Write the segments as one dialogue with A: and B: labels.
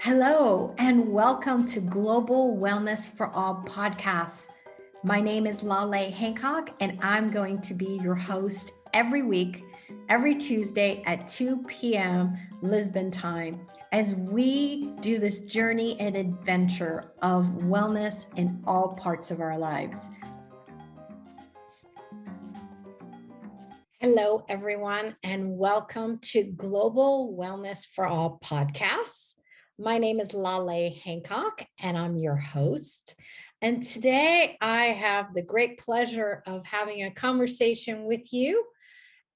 A: Hello, and welcome to Global Wellness for All podcasts. My name is Laleh Hancock, and I'm going to be your host every week, every Tuesday at 2 p.m. Lisbon time, as we do this journey and adventure of wellness in all parts of our lives. Hello, everyone, and welcome to Global Wellness for All podcasts. My name is Laleh Hancock, and I'm your host. And today I have the great pleasure of having a conversation with you.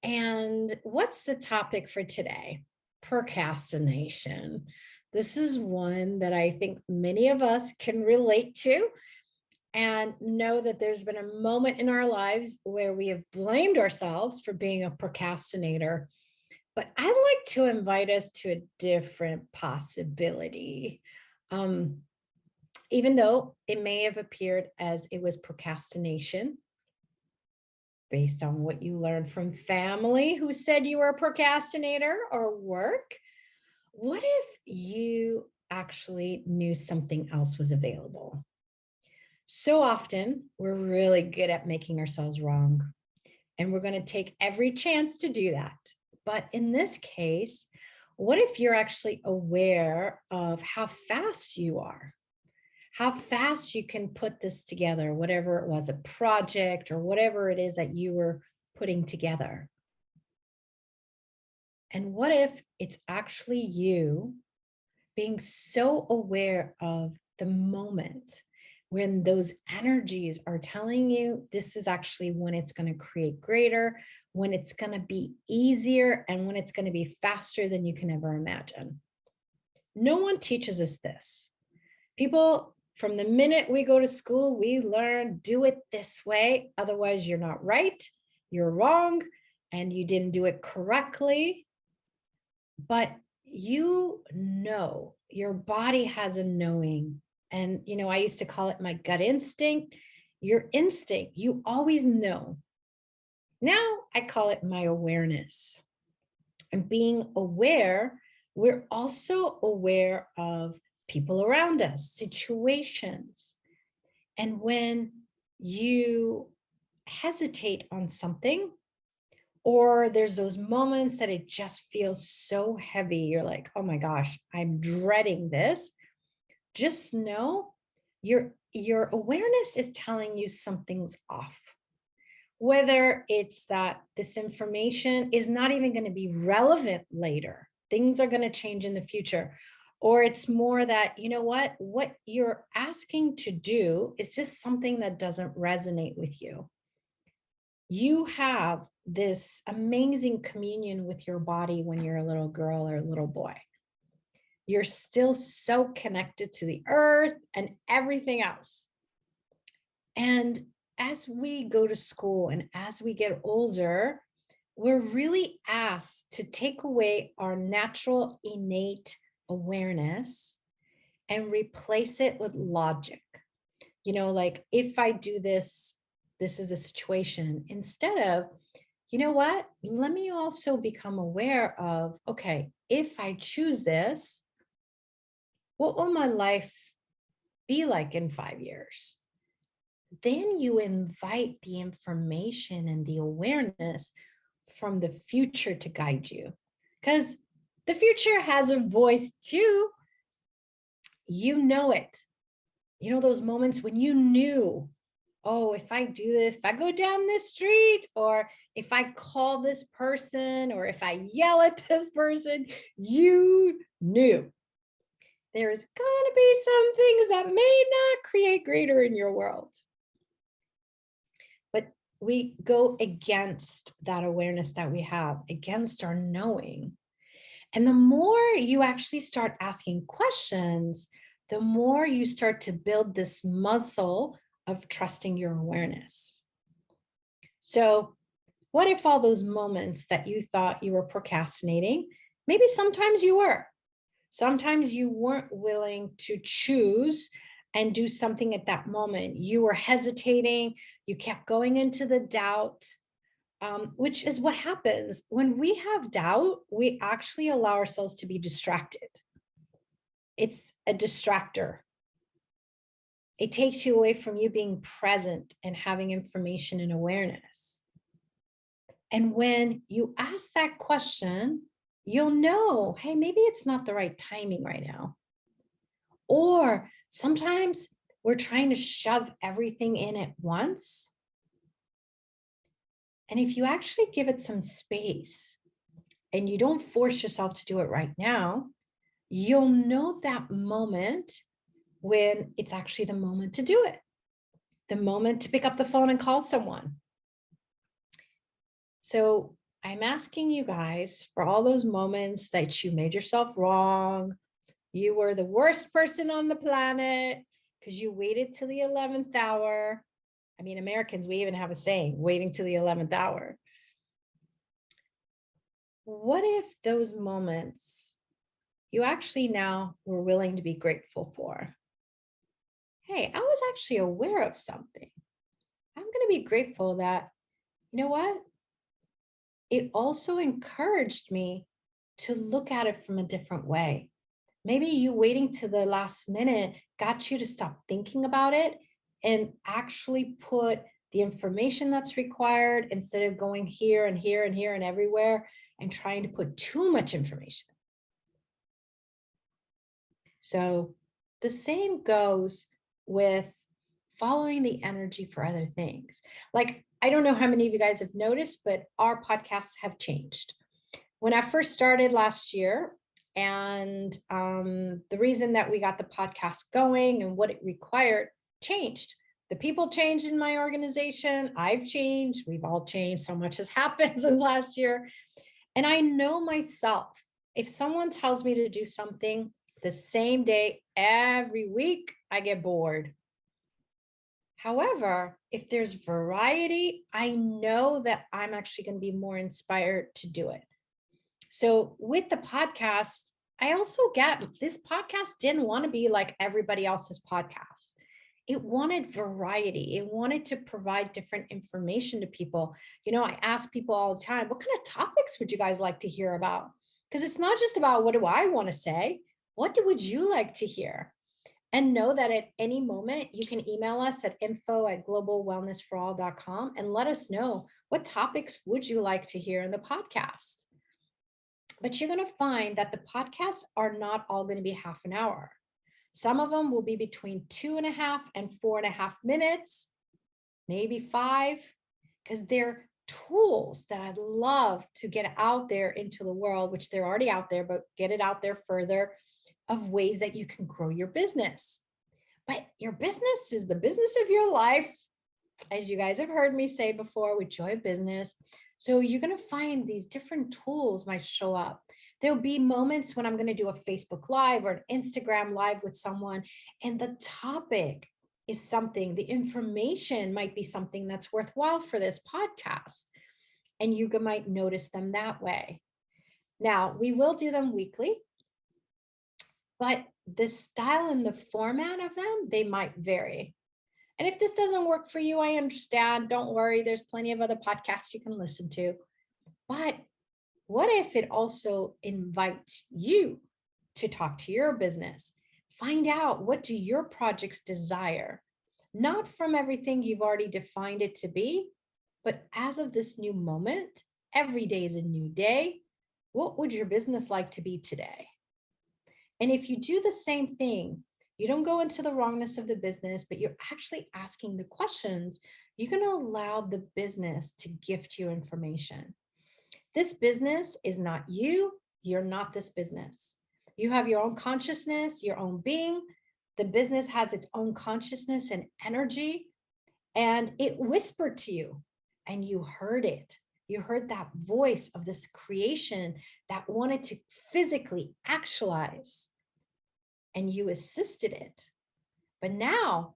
A: And what's the topic for today? Procrastination. This is one that I think many of us can relate to and know that there's been a moment in our lives where we have blamed ourselves for being a procrastinator. But I'd like to invite us to a different possibility. Even though it may have appeared as it was procrastination, based on what you learned from family who said you were a procrastinator or work, what if you actually knew something else was available? So often we're really good at making ourselves wrong, and we're going to take every chance to do that. But in this case, what if you're actually aware of how fast you are? How fast you can put this together, whatever it was, a project or whatever it is that you were putting together. And what if it's actually you being so aware of the moment when those energies are telling you this is actually when it's going to create greater, when it's going to be easier, and when it's going to be faster than you can ever imagine. No one teaches us this. People, from the minute we go to school, we learn do it this way. Otherwise, you're not right, you're wrong, and you didn't do it correctly. But you know, your body has a knowing. And, I used to call it my gut instinct. Your instinct, you always know. Now I call it my awareness. And being aware, we're also aware of people around us, situations. And when you hesitate on something, or there's those moments that it just feels so heavy, you're like, oh my gosh, I'm dreading this. Just know your awareness is telling you something's off. Whether it's that this information is not even going to be relevant later, things are going to change in the future, or it's more that, what you're asking to do is just something that doesn't resonate with you. You have this amazing communion with your body when you're a little girl or a little boy. You're still so connected to the earth and everything else. And as we go to school and as we get older, we're really asked to take away our natural innate awareness and replace it with logic. Like if I do this, this is a situation, instead of, what? Let me also become aware of, okay, if I choose this, what will my life be like in 5 years? Then you invite the information and the awareness from the future to guide you, because the future has a voice too. You know it. Those moments when you knew, oh, if I do this, if I go down this street, or if I call this person, or if I yell at this person, you knew. There is going to be some things that may not create greater in your world. But we go against that awareness that we have, against our knowing. And the more you actually start asking questions, the more you start to build this muscle of trusting your awareness. So what if all those moments that you thought you were procrastinating, maybe sometimes you were, sometimes you weren't willing to choose and do something at that moment. You were hesitating, you kept going into the doubt, which is what happens. When we have doubt, we actually allow ourselves to be distracted. It's a distractor. It takes you away from you being present and having information and awareness. And when you ask that question, you'll know, hey, maybe it's not the right timing right now. Or sometimes we're trying to shove everything in at once. And if you actually give it some space and you don't force yourself to do it right now, you'll know that moment when it's actually the moment to do it, the moment to pick up the phone and call someone. So I'm asking you guys for all those moments that you made yourself wrong. You were the worst person on the planet because you waited till the 11th hour. I mean, Americans, we even have a saying, waiting till the 11th hour. What if those moments you actually now were willing to be grateful for? Hey, I was actually aware of something. I'm going to be grateful that, you know what? It also encouraged me to look at it from a different way. Maybe you waiting to the last minute got you to stop thinking about it and actually put the information that's required instead of going here and here and here and everywhere and trying to put too much information. So the same goes with following the energy for other things. Like, I don't know how many of you guys have noticed, but our podcasts have changed. When I first started last year, and the reason that we got the podcast going and what it required changed. The people changed in my organization. I've changed. We've all changed. So much has happened since last year. And I know myself, if someone tells me to do something the same day every week, I get bored. However, if there's variety, I know that I'm actually going to be more inspired to do it. So with the podcast, I also get this podcast didn't want to be like everybody else's podcast. It wanted variety. It wanted to provide different information to people. You know, I ask people all the time, what kind of topics would you guys like to hear about? Because it's not just about what do I want to say? What would you like to hear? And know that at any moment you can email us at info@globalwellnessforall.com and let us know what topics would you like to hear in the podcast. But you're going to find that the podcasts are not all going to be half an hour. Some of them will be between 2.5 and 4.5 minutes, maybe 5, because they're tools that I'd love to get out there into the world, which they're already out there, but get it out there further, of ways that you can grow your business. But your business is the business of your life, as you guys have heard me say before, with Joy Business. So you're going to find these different tools might show up. There'll be moments when I'm going to do a Facebook Live or an Instagram Live with someone, and the topic is something, the information might be something that's worthwhile for this podcast. And you might notice them that way. Now, we will do them weekly, but the style and the format of them, they might vary. And if this doesn't work for you, I understand. Don't worry. There's plenty of other podcasts you can listen to. But what if it also invites you to talk to your business? Find out, what do your projects desire? Not from everything you've already defined it to be, but as of this new moment, every day is a new day. What would your business like to be today? And if you do the same thing, you don't go into the wrongness of the business, but you're actually asking the questions, you're going to allow the business to gift you information. This business is not you. You're not this business. You have your own consciousness, your own being. The business has its own consciousness and energy, and it whispered to you, and you heard it. You heard that voice of this creation that wanted to physically actualize, and you assisted it. But now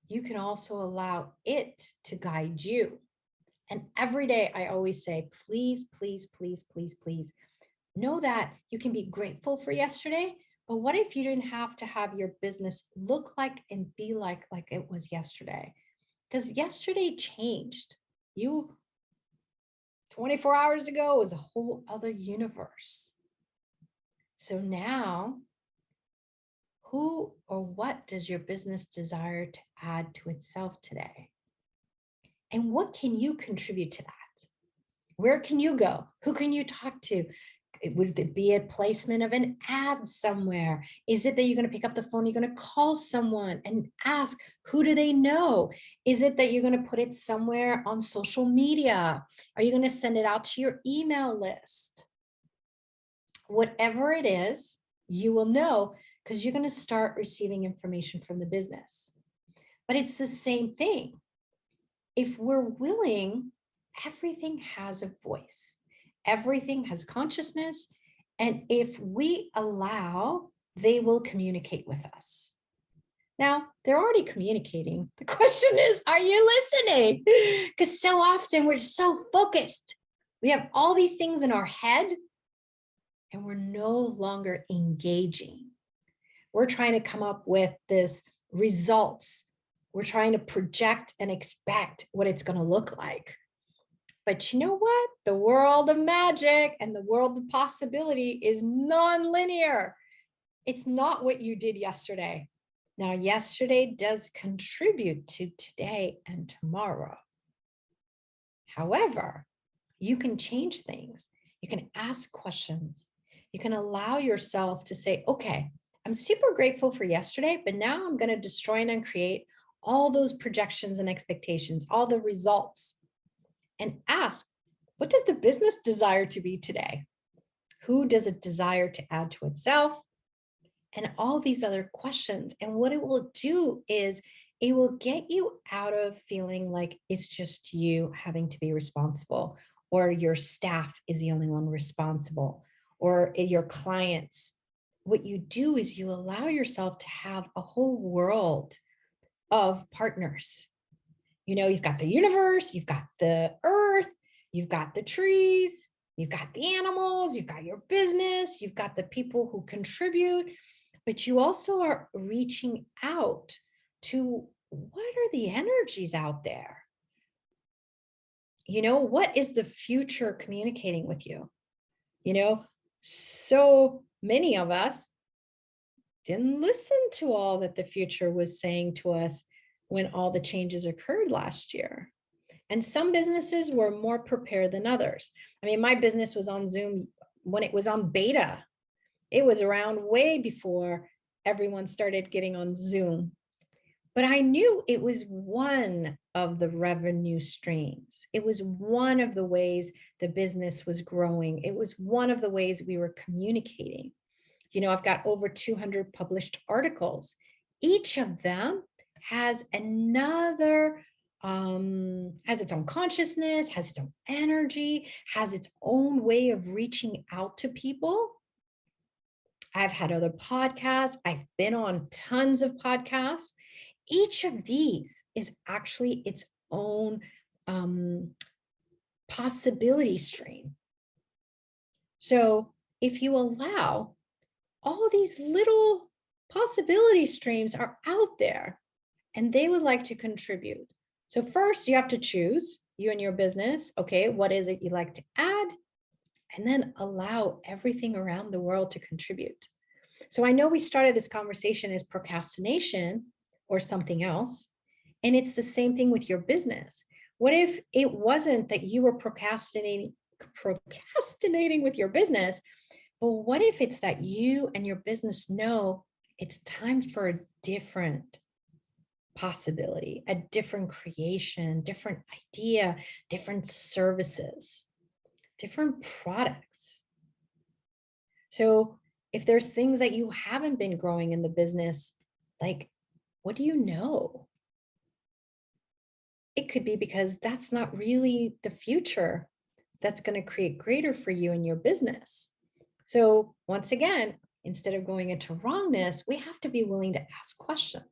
A: you can also allow it to guide you. And every day I always say, please, please, please, please, please know that you can be grateful for yesterday. But what if you didn't have to have your business look like and be like it was yesterday? Because yesterday changed. 24 hours ago was a whole other universe. So now Who or what does your business desire to add to itself today? And what can you contribute to that? Where can you go? Who can you talk to? Would it be a placement of an ad somewhere? Is it that you're going to pick up the phone, you're going to call someone and ask, who do they know? Is it that you're going to put it somewhere on social media? Are you going to send it out to your email list? Whatever it is, you will know because you're going to start receiving information from the business. But it's the same thing. If we're willing, everything has a voice. Everything has consciousness. And if we allow, they will communicate with us. Now, they're already communicating. The question is, are you listening? Because so often we're so focused. We have all these things in our head and we're no longer engaging. We're trying to come up with this results. We're trying to project and expect what it's going to look like. But you know what? The world of magic and the world of possibility is non-linear. It's not what you did yesterday. Now, yesterday does contribute to today and tomorrow. However, you can change things. You can ask questions. You can allow yourself to say, okay, I'm super grateful for yesterday, but now I'm going to destroy and uncreate all those projections and expectations, all the results, and ask, what does the business desire to be today? Who does it desire to add to itself? And all these other questions. And what it will do is it will get you out of feeling like it's just you having to be responsible, or your staff is the only one responsible, or your clients. What you do is you allow yourself to have a whole world of partners. You know, you've got the universe, you've got the earth, you've got the trees, you've got the animals, you've got your business, you've got the people who contribute, but you also are reaching out to what are the energies out there? You know, what is the future communicating with you? You know, so many of us didn't listen to all that the future was saying to us when all the changes occurred last year. And some businesses were more prepared than others. I mean, my business was on Zoom when it was on beta. It was around way before everyone started getting on Zoom. But I knew it was one of the revenue streams. It was one of the ways the business was growing. It was one of the ways we were communicating. You know, I've got over 200 published articles. Each of them has another, has its own consciousness, has its own energy, has its own way of reaching out to people. I've had other podcasts. I've been on tons of podcasts. Each of these is actually its own possibility stream. So if you allow, all these little possibility streams are out there and they would like to contribute. So first you have to choose, you and your business, okay, what is it you like to add? And then allow everything around the world to contribute. So I know we started this conversation as procrastination or something else, and it's the same thing with your business. What if it wasn't that you were procrastinating with your business? But what if it's that you and your business know it's time for a different possibility, a different creation, different idea, different services, different products? So if there's things that you haven't been growing in the business, like, what do you know? It could be because that's not really the future that's going to create greater for you and your business. So once again, instead of going into wrongness, we have to be willing to ask questions.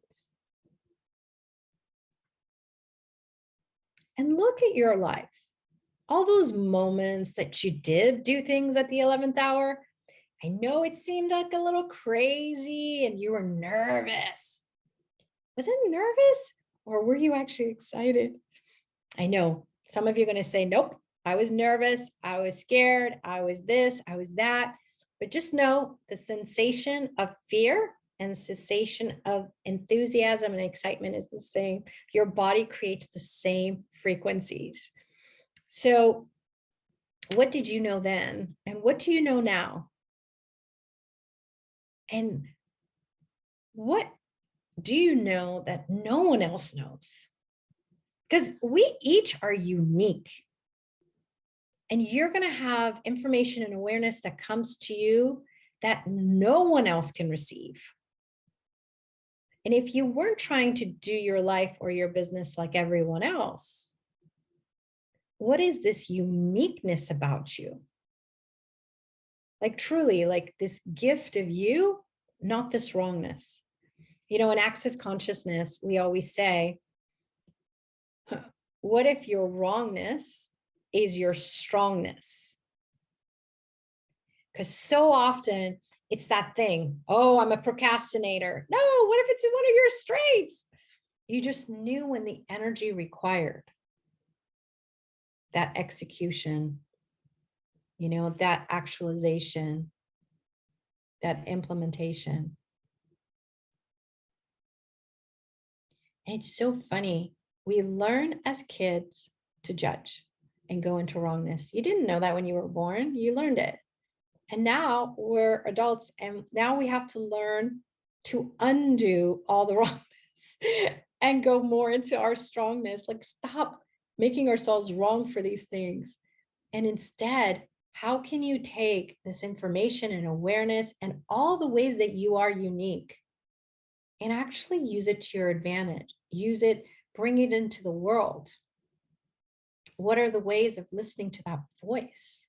A: And look at your life. All those moments that you did do things at the 11th hour, I know it seemed like a little crazy and you were nervous. Was it nervous or were you actually excited? I know some of you are going to say, nope, I was nervous, I was scared, I was this, I was that. But just know the sensation of fear and cessation of enthusiasm and excitement is the same. Your body creates the same frequencies. So what did you know then? And what do you know now? And what do you know that no one else knows? Because we each are unique. And you're going to have information and awareness that comes to you that no one else can receive. And if you weren't trying to do your life or your business like everyone else, what is this uniqueness about you? Like truly, like this gift of you, not this wrongness. You know, in Access Consciousness, we always say, what if your wrongness is your strongness? Because so often it's that thing, oh, I'm a procrastinator. No, what if it's one of your strengths? You just knew when the energy required that execution, you know, that actualization, that implementation. And it's so funny. We learn as kids to judge and go into wrongness. You didn't know that when you were born, you learned it. And now we're adults and now we have to learn to undo all the wrongness and go more into our strongness. Like stop making ourselves wrong for these things. And instead, how can you take this information and awareness and all the ways that you are unique and actually use it to your advantage? Use it, bring it into the world. What are the ways of listening to that voice?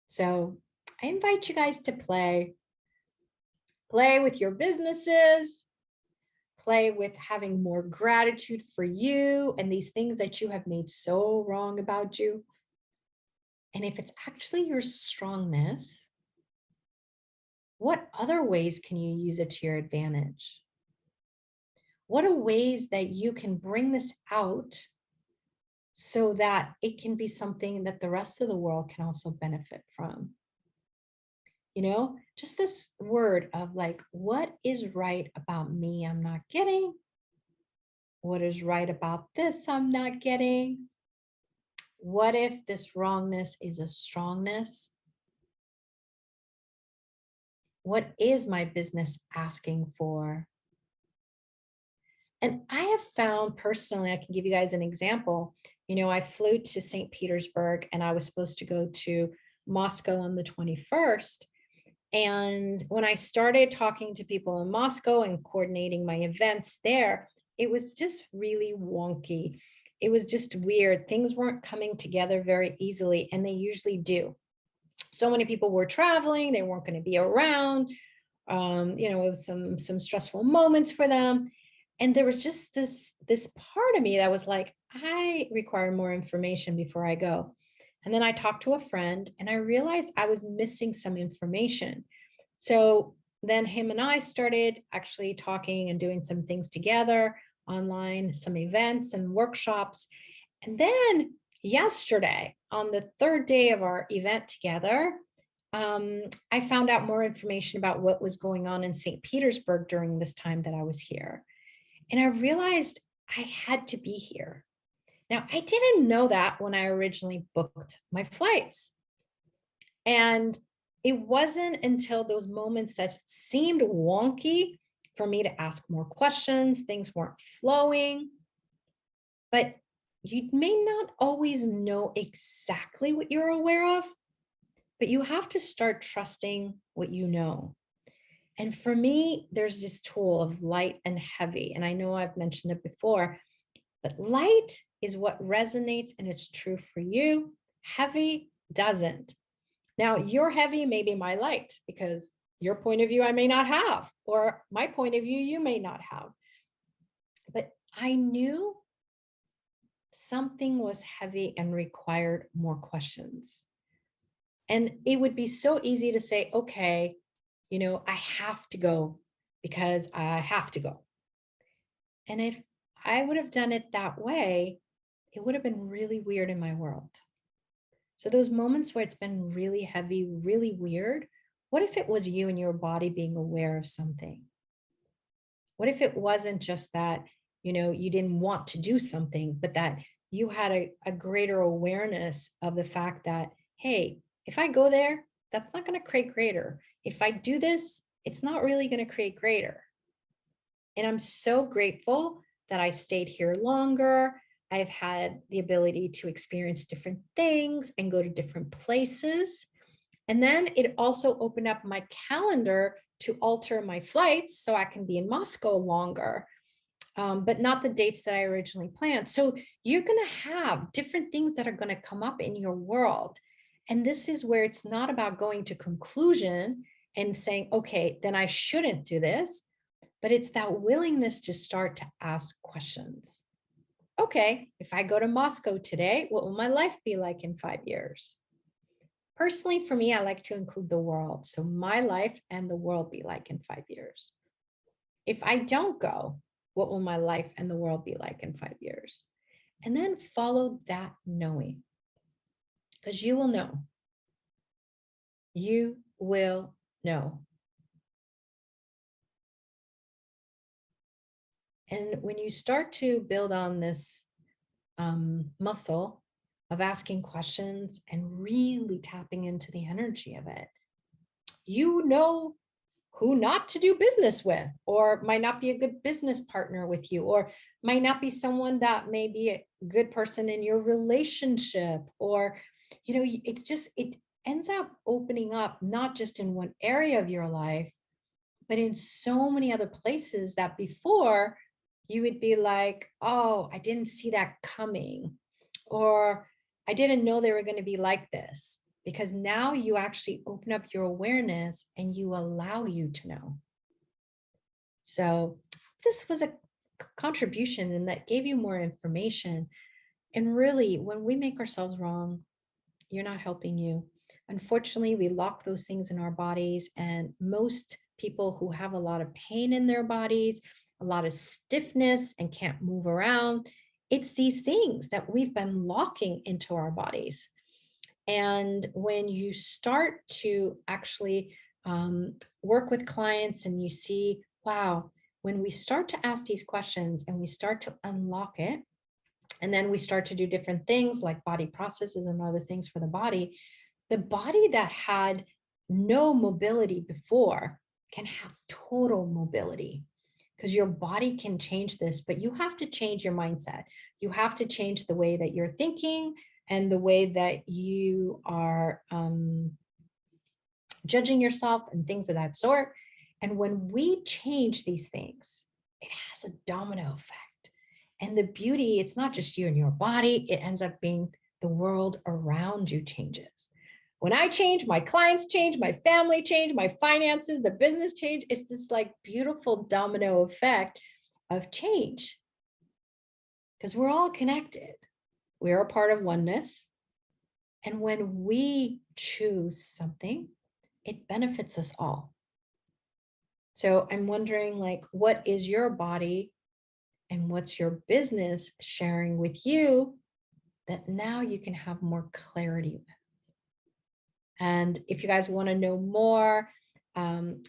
A: So I invite you guys to play with your businesses, play with having more gratitude for you and these things that you have made so wrong about you. And if it's actually your strongness, what other ways can you use it to your advantage? What are ways that you can bring this out so that it can be something that the rest of the world can also benefit from? You know, just this word of like, what is right about me I'm not getting? What is right about this I'm not getting? What if this wrongness is a strongness? What is my business asking for? And I have found personally, I can give you guys an example. You know, I flew to St. Petersburg and I was supposed to go to Moscow on the 21st. And when I started talking to people in Moscow and coordinating my events there, it was just really wonky. It was just weird. Things weren't coming together very easily, and they usually do. So many people were traveling, they weren't going to be around. You know, it was some stressful moments for them. And there was just this part of me that was like, I require more information before I go. And then I talked to a friend and I realized I was missing some information. So then him and I started actually talking and doing some things together online, some events and workshops. And then yesterday, on the third day of our event together, I found out more information about what was going on in St. Petersburg during this time that I was here. And I realized I had to be here. Now, I didn't know that when I originally booked my flights. And it wasn't until those moments that seemed wonky for me to ask more questions, things weren't flowing. But you may not always know exactly what you're aware of, but you have to start trusting what you know. And for me, there's this tool of light and heavy. And I know I've mentioned it before, but light is what resonates and it's true for you. Heavy doesn't. Now, your heavy may be my light because your point of view I may not have, or my point of view you may not have. But I knew something was heavy and required more questions. And it would be so easy to say, okay, you know, I have to go because I have to go. And if I would have done it that way, it would have been really weird in my world. So those moments where it's been really heavy, really weird, What if it was you and your body being aware of something? What if it wasn't just that, you didn't want to do something, but that you had a greater awareness of the fact that, hey, if I go there, that's not going to create greater. If I do this, it's not really going to create greater. And I'm so grateful that I stayed here longer. I've had the ability to experience different things and go to different places. And then it also opened up my calendar to alter my flights so I can be in Moscow longer, but not the dates that I originally planned. So you're going to have different things that are going to come up in your world. And this is where it's not about going to conclusion and saying, okay, then I shouldn't do this, but it's that willingness to start to ask questions. Okay, if I go to Moscow today, what will my life be like in 5 years? Personally, for me, I like to include the world. So my life and the world be like in 5 years. If I don't go, what will my life and the world be like in 5 years? And then follow that knowing, because you will know. You will know. And when you start to build on this muscle of asking questions and really tapping into the energy of it, you know who not to do business with, or might not be a good business partner with you, or might not be someone that may be a good person in your relationship, or, it's just, it ends up opening up not just in one area of your life, but in so many other places that before you would be like, oh, I didn't see that coming, or I didn't know they were going to be like this, because now you actually open up your awareness and you allow you to know. So this was a contribution and that gave you more information. And really, when we make ourselves wrong, you're not helping you. Unfortunately, we lock those things in our bodies, and most people who have a lot of pain in their bodies, a lot of stiffness and can't move around, it's these things that we've been locking into our bodies. And when you start to actually work with clients and you see, wow, when we start to ask these questions and we start to unlock it, and then we start to do different things like body processes and other things for the body that had no mobility before can have total mobility, because your body can change this, but you have to change your mindset. You have to change the way that you're thinking and the way that you are judging yourself and things of that sort. And when we change these things, it has a domino effect. And the beauty, it's not just you and your body, it ends up being the world around you changes. When I change, my clients change, my family change, my finances, the business change. It's this like beautiful domino effect of change, because we're all connected. We're a part of oneness. And when we choose something, it benefits us all. So I'm wondering, like, what is your body and what's your business sharing with you that now you can have more clarity with? And if you guys want to know more,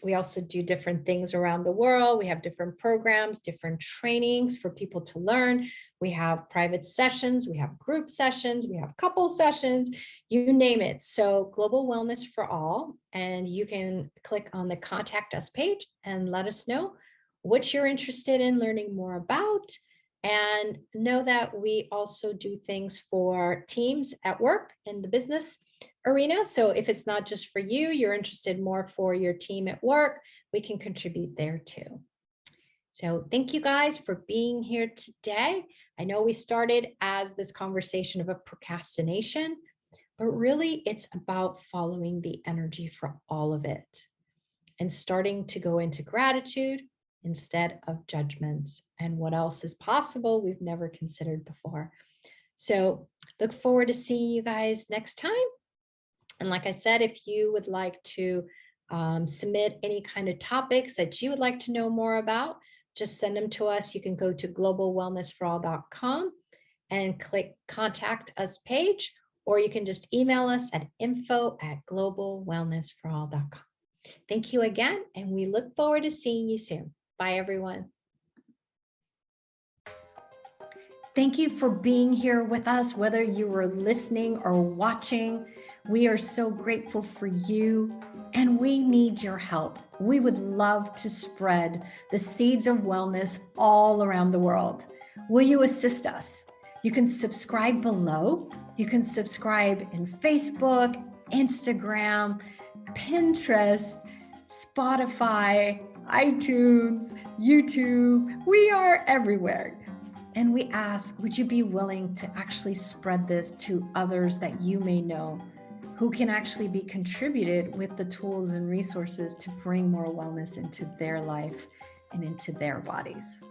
A: we also do different things around the world. We have different programs, different trainings for people to learn. We have private sessions, we have group sessions, we have couple sessions, you name it. So Global Wellness for All, and you can click on the Contact Us page and let us know what you're interested in learning more about. And know that we also do things for teams at work in the business arena. So if it's not just for you, you're interested more for your team at work, we can contribute there too. So thank you guys for being here today. I know we started as this conversation of procrastination, but really it's about following the energy for all of it and starting to go into gratitude instead of judgments and what else is possible we've never considered before. So look forward to seeing you guys next time. And like I said, if you would like to submit any kind of topics that you would like to know more about, just send them to us. You can go to globalwellnessforall.com and click Contact Us page, or you can just email us at info@globalwellnessforall.com. Thank you again, and we look forward to seeing you soon. Bye, everyone. Thank you for being here with us, whether you were listening or watching. We are so grateful for you, and we need your help. We would love to spread the seeds of wellness all around the world. Will you assist us? You can subscribe below. You can subscribe in Facebook, Instagram, Pinterest, Spotify, iTunes, YouTube. We are everywhere. And we ask, would you be willing to actually spread this to others that you may know who can actually be contributed with the tools and resources to bring more wellness into their life and into their bodies?